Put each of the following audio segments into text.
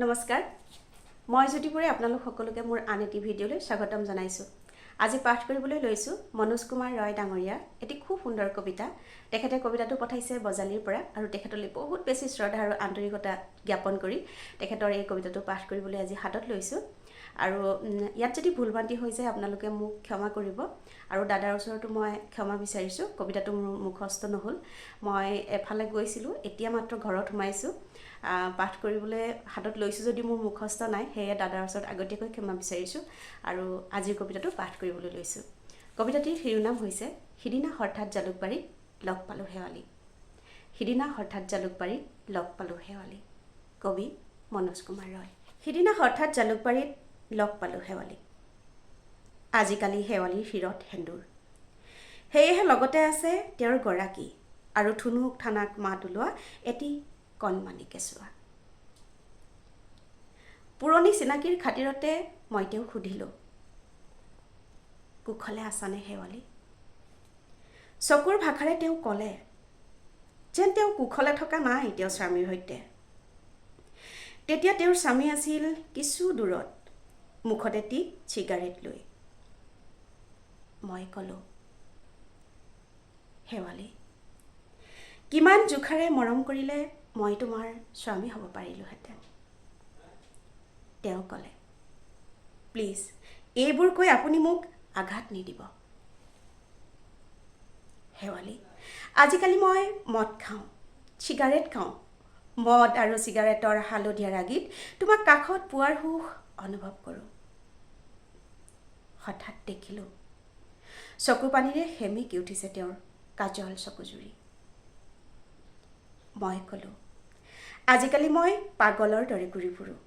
নমস্কাৰ মই জ্যোতিপুৰে আপোনালোক সকলোকে মোৰ আন এটি ভিডিঅ'লৈ স্বাগতম জনাইছো। আজি পাঠ কৰিবলৈ লৈছো মনোজ কুমাৰ ৰয় ডাঙৰীয়া এটি খুব সুন্দৰ কবিতা। তেখেতে কবিতাটো পঠাইছে বজালিৰ পৰা আৰু তেখেতলৈ বহুত বেছি শ্ৰদ্ধা আৰু আন্তৰিকতা জ্ঞাপন কৰি তেখেতৰ এই কবিতাটো পাঠ কৰিবলৈ আজি হাতত লৈছো। আৰু ইয়াত যদি ভুলভ্ৰান্তি হৈ যায় আপোনালোকে মোক ক্ষমা কৰিব আৰু দাদাৰ ওচৰতো মই ক্ষমা বিচাৰিছো। কবিতাটো মোৰ মুখস্থ নহল, মই এফালে গৈছিলো, এতিয়া মাত্ৰ ঘৰত সোমাইছো। পাঠ কৰিবলৈ হাতত লৈছো যদি মোৰ মুখস্থ নাই, সেয়ে দাদাৰ ওচৰত আগতীয়াকৈ ক্ষমা বিচাৰিছো আৰু আজিৰ কবিতাটো পাঠ কৰিবলৈ লৈছো। কবিতাটিৰ শিৰোনাম হৈছে সিদিনা হঠাৎ জালুকবাৰীত লগ পালো শেৱালি। সিদিনা হঠাৎ জালুকবাৰীত লগ পালো শেৱালি। কবি মনোজ কুমাৰ ৰয়। সিদিনা হঠাৎ জালুকবাৰীত লগ পালো শেৱালি। আজিকালি শেৱালিৰ শিৰত সেন্দুৰ, সেয়েহে লগতে আছে তেওঁৰ গৰাকী আৰু থুনুক থানাক মাত ওলোৱা এটি কণমানি কেঁচুৱা। পুৰণি চিনাকিৰ খাতিৰতে মই তেওঁক সুধিলো, কুশলে আছানে শেৱালি? চকুৰ ভাষাৰে তেওঁ ক'লে যেন তেওঁ কুশলে থকা নাই তেওঁৰ স্বামীৰ সৈতে। তেতিয়া তেওঁৰ স্বামী আছিল কিছু দূৰত, মুখত এটি চিগাৰেট লৈ। মই ক'লো, শেৱালি, কিমান জোখাৰে মৰম কৰিলে মই তোমাৰ স্বামী হ'ব পাৰিলোহেঁতেন। তেওঁ ক'লে, প্লিজ এইবোৰ কৈ আপুনি মোক আঘাত নিদিব। শেৱালি, আজিকালি মই মদ খাওঁ, চিগাৰেট খাওঁ। মদ আৰু চিগাৰেটৰ হালধীয়া ৰাগীত তোমাক কাষত পোৱাৰ সুখ অনুভৱ কৰোঁ। হঠাৎ দেখিলোঁ চকু পানীৰে সেমেকি উঠিছে তেওঁৰ কাজল চকুজুৰি। মই ক'লো, আজিকালি মই পাগলৰ দৰে ঘূৰি ফুৰোঁ।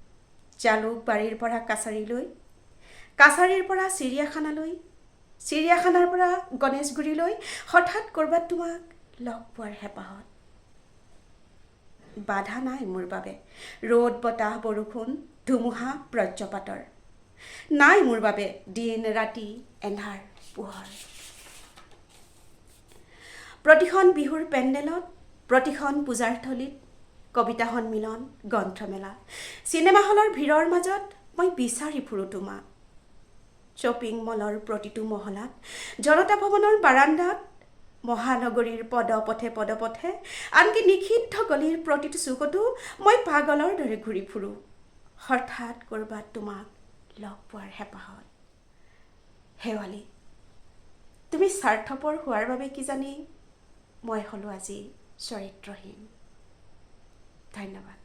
জালুকবাৰীৰ পৰা কাছাৰীলৈ, কাছাৰীৰ পৰা চিৰিয়াখানালৈ, চিৰিয়াখানাৰ পৰা গণেশগুৰিলৈ, হঠাৎ ক'ৰবাত তোমাক লগ পোৱাৰ হেঁপাহত। বাধা নাই মোৰ বাবে ৰ'দ বতাহ বৰষুণ ধুমুহা বজ্ৰপাতৰ, নাই মোৰ বাবে দিন ৰাতি এন্ধাৰ পোহৰ। প্ৰতিখন বিহুৰ পেণ্ডেলত, প্ৰতিখন পূজাৰ থলীত, কবিতা সন্মিলন, গ্ৰন্থমেলা, চিনেমা হলৰ ভিৰৰ মাজত মই বিচাৰি ফুৰোঁ তোমাক। শ্বপিং মলৰ প্ৰতিটো মহলাত, জনতা ভৱনৰ বাৰাণ্ডাত, মহানগৰীৰ পদপথে পদপথে, আনকি নিষিদ্ধ গলিৰ প্ৰতিটো চুকতো মই পাগলৰ দৰে ঘূৰি ফুৰোঁ, হঠাৎ ক'ৰবাত তোমাক লগ পোৱাৰ হেঁপাহত। শেৱালি, তুমি স্বাৰ্থপৰ হোৱাৰ বাবে কি জানি মই হ'লো আজি চৰিত্ৰহীন। ধন্যবাদ।